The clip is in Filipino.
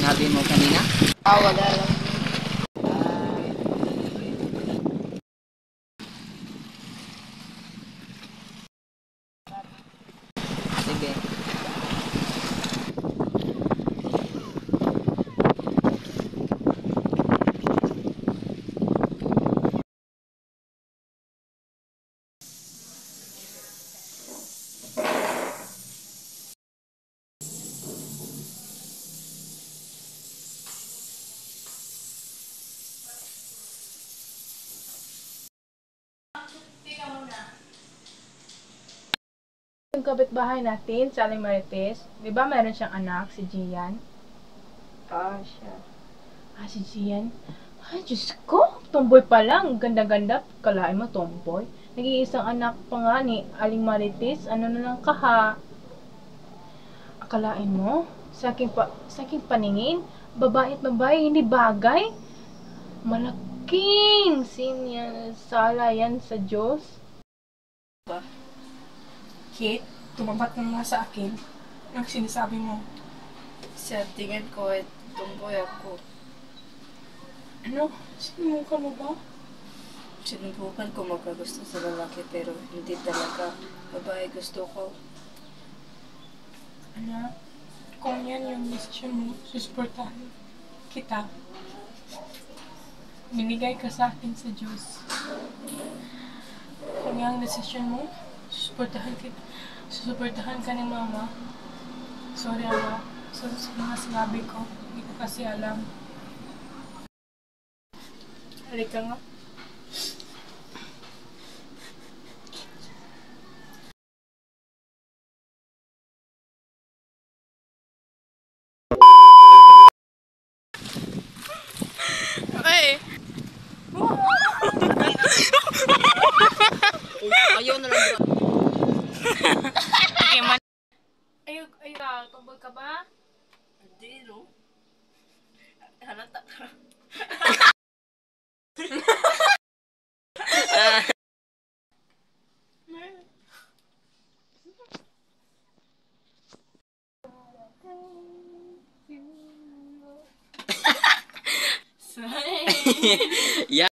sinabi mo kanina? Wala lang. Sige. Yung kapitbahay natin, si Aling Marites, di ba meron siyang anak, si Gian? Siya. Si Gian? Ay, Diyos ko! Tomboy pa lang. Ganda-ganda. Kalain mo, tomboy. Nag-iisang anak pa nga ni Aling Marites. Ano na lang kaha? Akalain mo? Sa aking paningin, babae at babae, hindi bagay. Malaking sala yan sa Diyos. Kate, tumapat ka nga sa akin. Ang sinasabi mo. Sa tingin ko, tumboy ako. Ano? Sinubukan mo ba? Sinubukan ko magkagusto sa lalaki pero hindi talaga. Babae gusto ko. Anak, kung yan yung desisyon mo, susuportahan kita. Binigay ka sa akin sa Diyos. Kung yan ang desisyon mo, susuportahan kita. Susuportahan ka ni Mama. Sorry, Ama. Sa mga sinabi ko, hindi ko kasi alam. Halika nga. Okay. Ayaw na lang. Okay, man. Ayaw, tomboy ka ba? Hindi, no? Halata ka. Yeah.